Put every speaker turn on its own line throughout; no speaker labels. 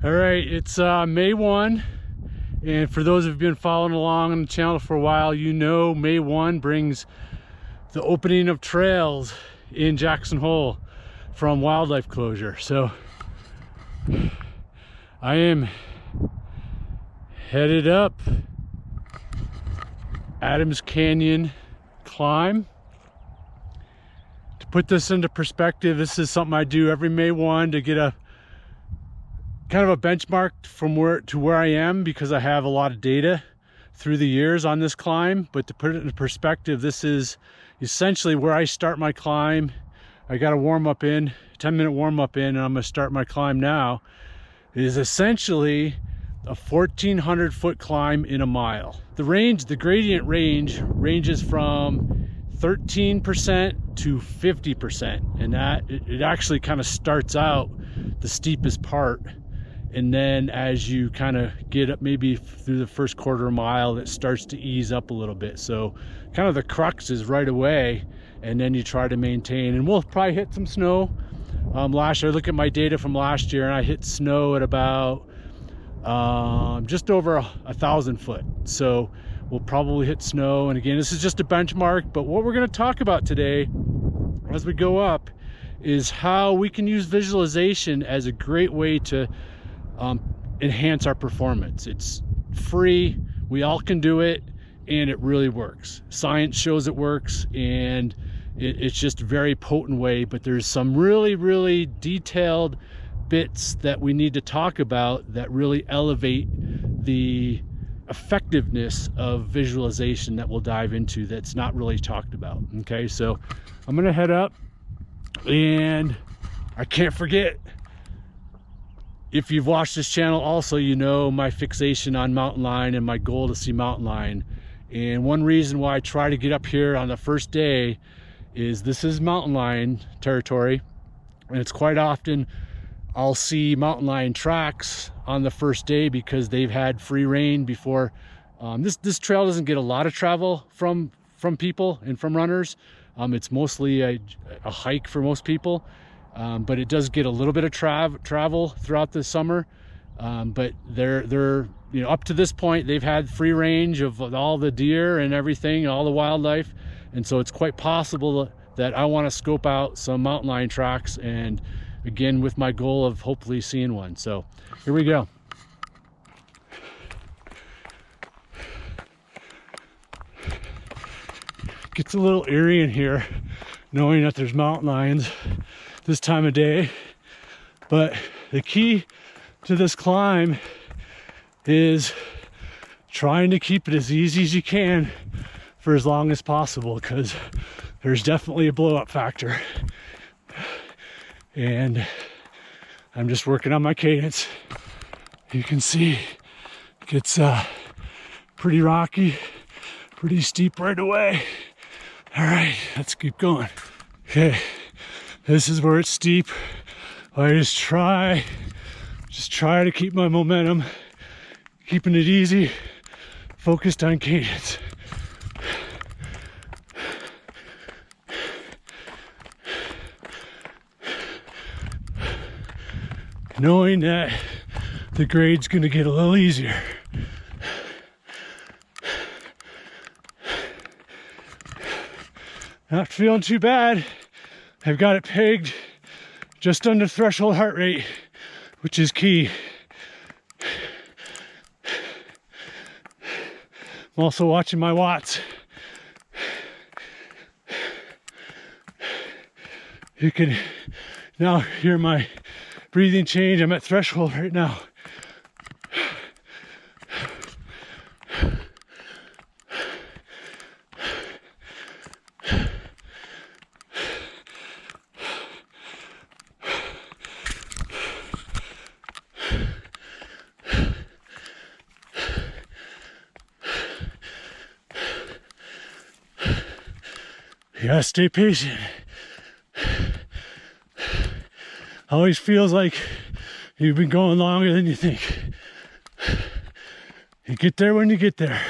All right, it's May 1, and for those who've been following along on the channel for a while, you know May 1 brings the opening of trails in Jackson Hole from wildlife closure. So I am headed up Adams Canyon climb. To put this into perspective, this is something I do every May 1 to get a kind of a benchmark from where I am, because I have a lot of data through the years on this climb. But to put it into perspective, this is essentially where I start my climb. I got a warm up in, 10-minute warm up in, and I'm gonna start my climb now. It is essentially a 1,400 foot climb in a mile. The gradient range ranges from 13% to 50%, and that it actually kind of starts out the steepest part, and then as you kind of get up maybe through the first quarter mile, it starts to ease up a little bit. So kind of the crux is right away, and then you try to maintain. And we'll probably hit some snow. Last year, I look at my data from last year, and I hit snow at about just over 1,000 foot. So we'll probably hit snow. And again, this is just a benchmark, but what we're going to talk about today as we go up is how we can use visualization as a great way to enhance our performance. It's free, we all can do it, and it really works. Science shows it works, and it's just a very potent way. But there's some really detailed bits that we need to talk about that really elevate the effectiveness of visualization that we'll dive into, that's not really talked about. Okay, so I'm gonna head up, and I can't forget, if you've watched this channel also, you know my fixation on mountain lion and my goal to see mountain lion. And one reason why I try to get up here on the first day is this is mountain lion territory, and it's quite often I'll see mountain lion tracks on the first day because they've had free rein before. This trail doesn't get a lot of travel from people and from runners. It's mostly a hike for most people, but it does get a little bit of travel throughout the summer. But they're you know, up to this point, they've had free range of all the deer and everything, all the wildlife, and so it's quite possible that I want to scope out some mountain lion tracks, and again with my goal of hopefully seeing one. So here we go. Gets a little eerie in here knowing that there's mountain lions this time of day, but the key to this climb is trying to keep it as easy as you can for as long as possible, because there's definitely a blow up factor, and I'm just working on my cadence. You can see it gets pretty rocky, pretty steep right away. All right, let's keep going. Okay, this is where it's steep. I just try to keep my momentum, keeping it easy, focused on cadence. Knowing that the grade's gonna get a little easier. Not feeling too bad. I've got it pegged just under threshold heart rate, which is key. I'm also watching my watts. You can now hear my breathing change. I'm at threshold right now. You gotta stay patient. Always feels like you've been going longer than you think. You get there when you get there.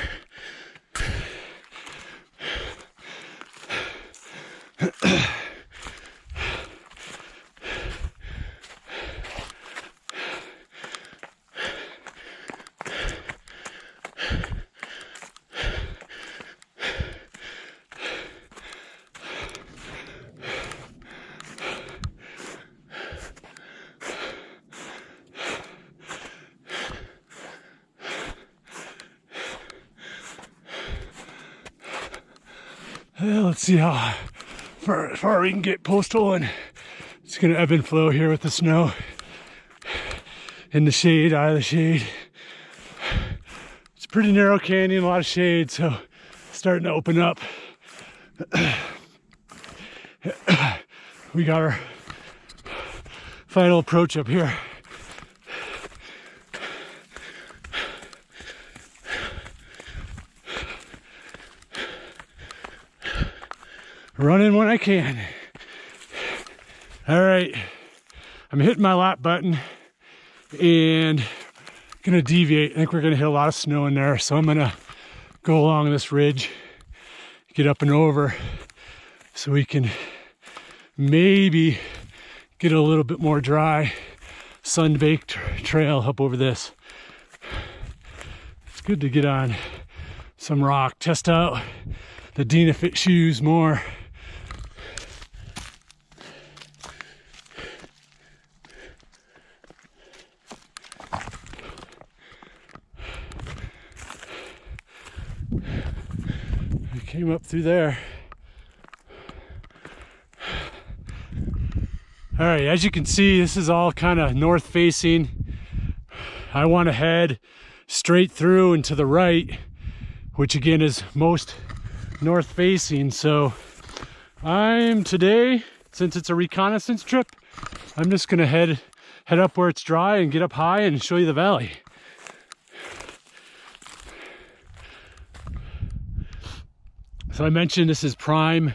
Let's see how far we can get postal, and it's gonna ebb and flow here with the snow. In the shade, out of the shade. It's a pretty narrow canyon, a lot of shade, so it's starting to open up. We got our final approach up here. Running when I can. All right, I'm hitting my lap button and gonna deviate. I think we're gonna hit a lot of snow in there, so I'm gonna go along this ridge, get up and over, so we can maybe get a little bit more dry, sun-baked trail up over this. It's good to get on some rock, test out the Dynafit shoes more. I came up through there. All right, as you can see, this is all kind of north facing. I want to head straight through and to the right, which again is most north facing. So I'm today, since it's a reconnaissance trip, I'm just gonna head up where it's dry and get up high and show you the valley. So I mentioned this is prime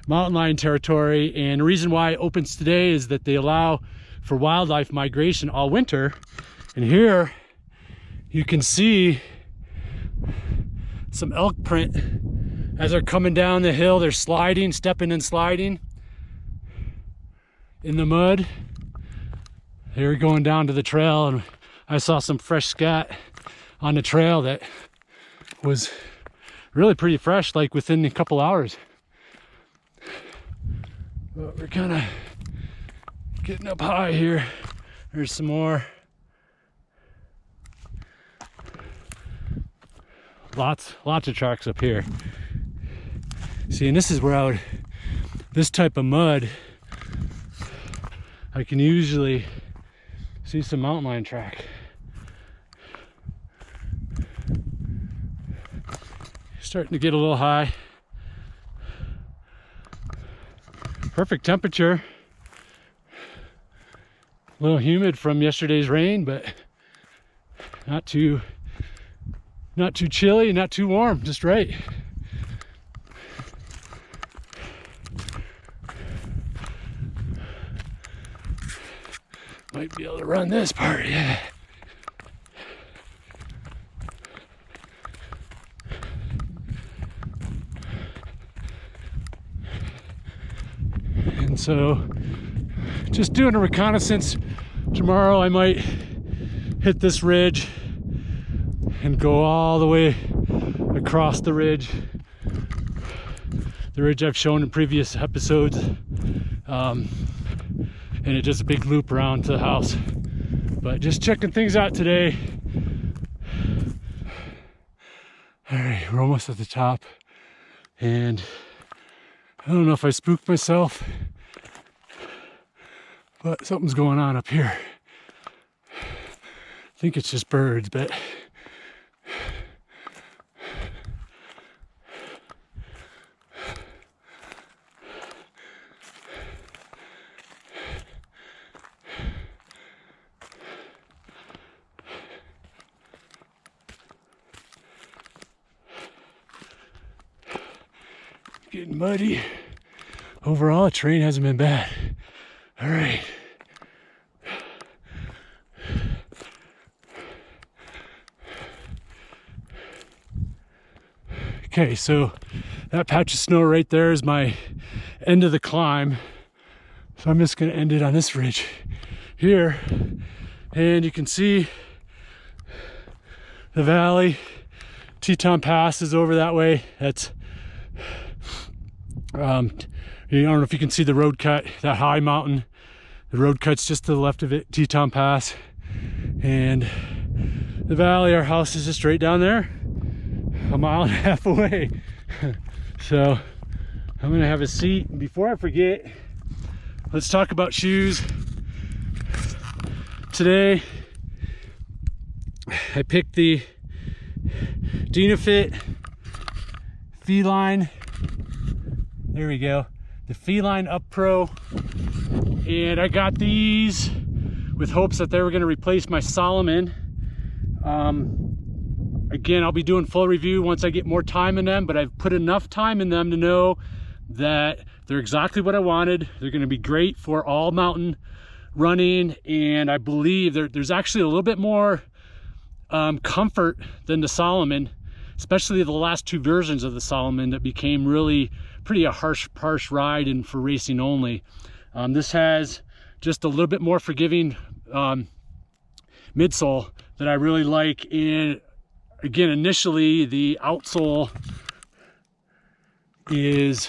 mountain lion territory, and the reason why it opens today is that they allow for wildlife migration all winter. And here you can see some elk print as they're coming down the hill. They're sliding, stepping and sliding in the mud. They're going down to the trail, and I saw some fresh scat on the trail that was really pretty fresh, like within a couple hours. But we're kind of getting up high here. There's some more. Lots of tracks up here. See, and this is where this type of mud, I can usually see some mountain lion track. Starting to get a little high. Perfect temperature. A little humid from yesterday's rain, but not too chilly, not too warm, just right. Might be able to run this part, yeah. And so, just doing a reconnaissance. Tomorrow I might hit this ridge and go all the way across the ridge I've shown in previous episodes, and it does a big loop around to the house. But just checking things out today. All right, we're almost at the top, and I don't know if I spooked myself, but something's going on up here. I think it's just birds, but getting muddy. Overall, the terrain hasn't been bad. All right. Okay, so that patch of snow right there is my end of the climb. So I'm just gonna end it on this ridge here. And you can see the valley. Teton Pass is over that way. That's I don't know if you can see the road cut, that high mountain. The road cut's just to the left of it, Teton Pass. And the valley, our house is just right down there, a mile and a half away. So I'm gonna have a seat. And before I forget, let's talk about shoes. Today, I picked the Dynafit Feline, there we go, the Feline Up Pro. And I got these with hopes that they were gonna replace my Salomon. Again, I'll be doing full review once I get more time in them, but I've put enough time in them to know that they're exactly what I wanted. They're gonna be great for all mountain running, and I believe there's actually a little bit more comfort than the Salomon, especially the last two versions of the Salomon that became really pretty a harsh ride and for racing only. This has just a little bit more forgiving midsole that I really like. And again, initially the outsole is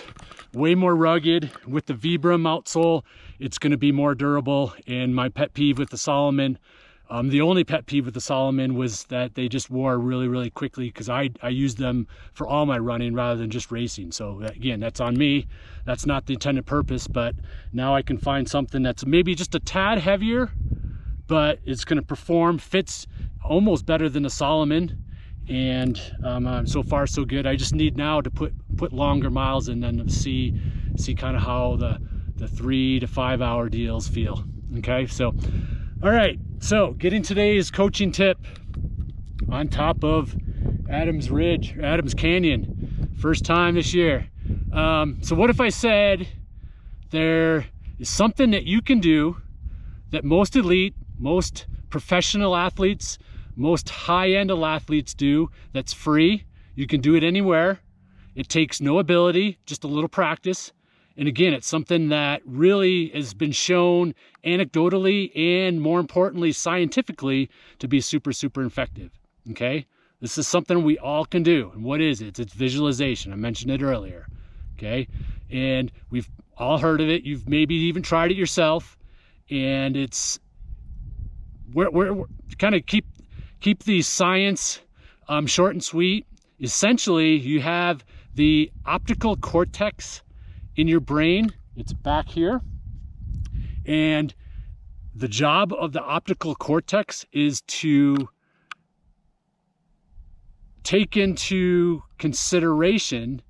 way more rugged. With the Vibram outsole, it's going to be more durable. And my pet peeve with the Salomon, the only pet peeve with the Salomon was that they just wore really quickly, because I used them for all my running rather than just racing. So again, that's on me. That's not the intended purpose, but now I can find something that's maybe just a tad heavier, but it's going to perform, fits almost better than the Salomon. And so far so good. I just need now to put longer miles in, then see kind of how the 3 to 5 hour deals feel. Okay, so all right, so getting today's coaching tip on top of Adams Canyon, first time this year. So what if I said there is something that you can do that most elite, most professional athletes, most high-end athletes do, that's free? You can do it anywhere. It takes no ability, just a little practice. And again, it's something that really has been shown anecdotally and, more importantly, scientifically to be super effective. Okay, this is something we all can do. And what is it? It's visualization. I mentioned it earlier. Okay, and we've all heard of it. You've maybe even tried it yourself. And it's we're kind of keep the science short and sweet. Essentially, you have the optical cortex in your brain. It's back here, and the job of the optical cortex is to take into consideration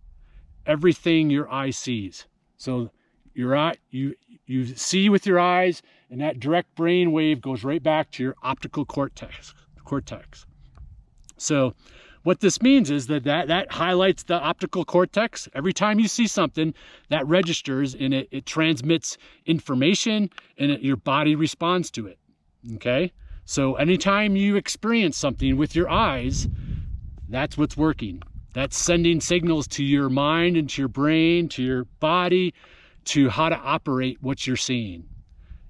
everything your eye sees. So your eye, you see with your eyes, and that direct brain wave goes right back to your optical cortex. So what this means is that highlights the optical cortex. Every time you see something, that registers, and it transmits information, and your body responds to it. Okay, so anytime you experience something with your eyes, that's what's working. That's sending signals to your mind and to your brain, to your body, to how to operate what you're seeing.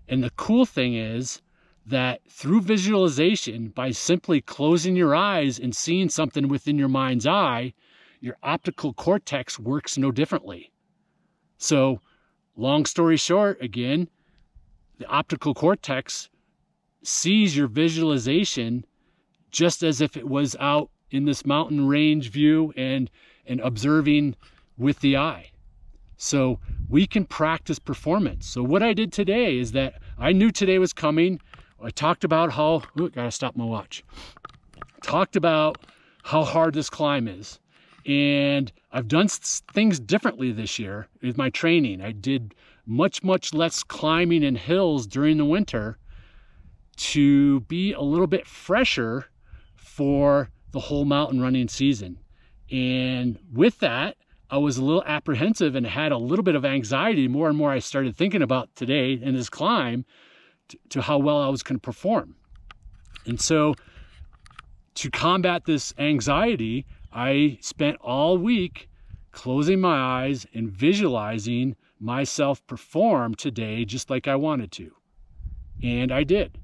And the cool thing is that through visualization, by simply closing your eyes and seeing something within your mind's eye, your optical cortex works no differently. So, long story short, again, the optical cortex sees your visualization just as if it was out in this mountain range view and observing with the eye. So we can practice performance. So what I did today is that I knew today was coming. I talked about how, gotta stop my watch. Talked about how hard this climb is. And I've done things differently this year with my training. I did much less climbing in hills during the winter to be a little bit fresher for the whole mountain running season. And with that, I was a little apprehensive and had a little bit of anxiety. More and more I started thinking about today and this climb to how well I was going to perform. And so to combat this anxiety, I spent all week closing my eyes and visualizing myself perform today just like I wanted to. And I did.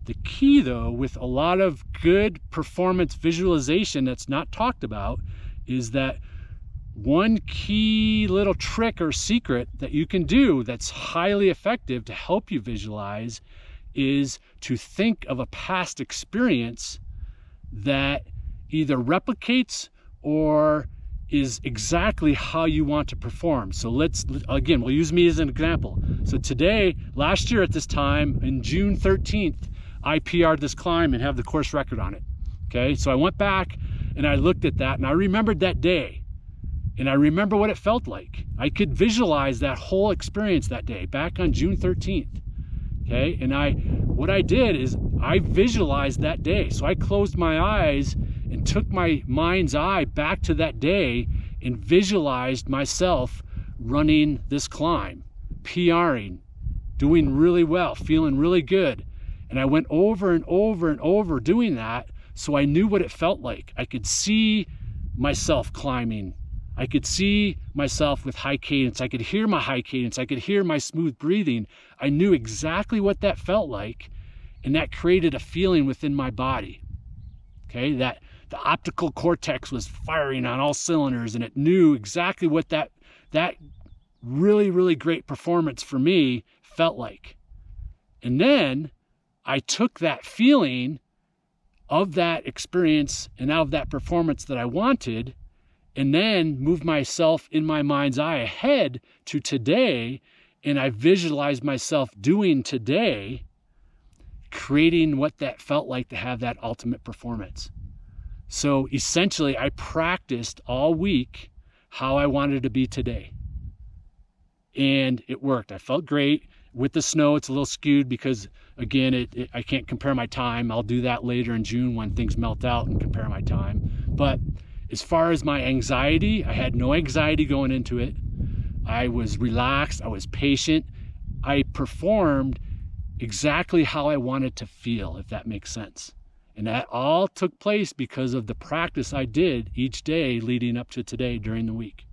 The key, though, with a lot of good performance visualization that's not talked about is that one key little trick or secret that you can do that's highly effective to help you visualize is to think of a past experience that either replicates or is exactly how you want to perform. So again, we'll use me as an example. So today, last year at this time, in June 13th, I PR'd this climb and have the course record on it. Okay, so I went back and I looked at that and I remembered that day. And I remember what it felt like. I could visualize that whole experience that day, back on June 13th. Okay, and what I did is I visualized that day. So I closed my eyes and took my mind's eye back to that day and visualized myself running this climb, PRing, doing really well, feeling really good. And I went over and over and over doing that, so I knew what it felt like. I could see myself climbing. I could see myself with high cadence. I could hear my high cadence. I could hear my smooth breathing. I knew exactly what that felt like, and that created a feeling within my body. Okay, that the optical cortex was firing on all cylinders, and it knew exactly what that really, really great performance for me felt like. And then I took that feeling of that experience and out of that performance that I wanted, and then moved myself in my mind's eye ahead to today, and I visualized myself doing today, creating what that felt like to have that ultimate performance. So essentially, I practiced all week how I wanted to be today. And it worked. I felt great. With the snow, it's a little skewed because, again, I can't compare my time. I'll do that later in June when things melt out and compare my time. But as far as my anxiety, I had no anxiety going into it. I was relaxed. I was patient. I performed exactly how I wanted to feel, if that makes sense. And that all took place because of the practice I did each day leading up to today during the week.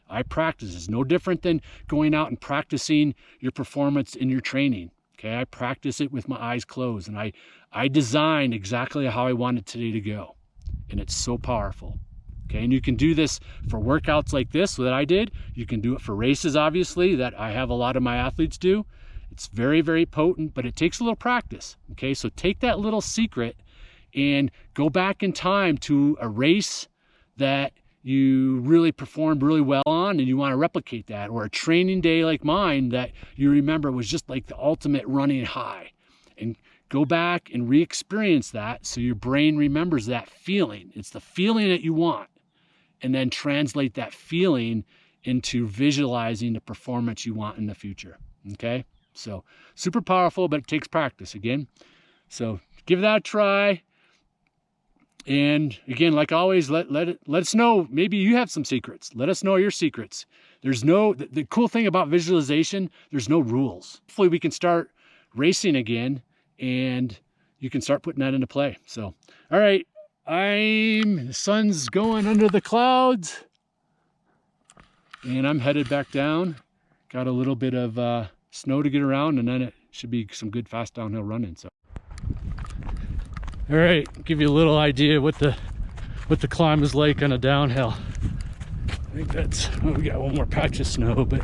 I practice. It's no different than going out and practicing your performance in your training. Okay, I practice it with my eyes closed, and I designed exactly how I wanted today to go. And it's so powerful. Okay, and you can do this for workouts like this that I did. You can do it for races, obviously, that I have a lot of my athletes do. It's very, very potent, but it takes a little practice. Okay, so take that little secret and go back in time to a race that you really performed really well on and you want to replicate that, or a training day like mine that you remember was just like the ultimate running high, and go back and re-experience that so your brain remembers that feeling. It's the feeling that you want, and then translate that feeling into visualizing the performance you want in the future. Okay, so super powerful, but it takes practice again. So give that a try. And again, like always, let us know. Maybe you have some secrets. Let us know your secrets. There's the cool thing about visualization, there's no rules. Hopefully we can start racing again and you can start putting that into play. So, all right, the sun's going under the clouds and I'm headed back down. Got a little bit of snow to get around, and then it should be some good fast downhill running. So. All right, give you a little idea what the climb is like on a downhill. I think we got one more patch of snow, but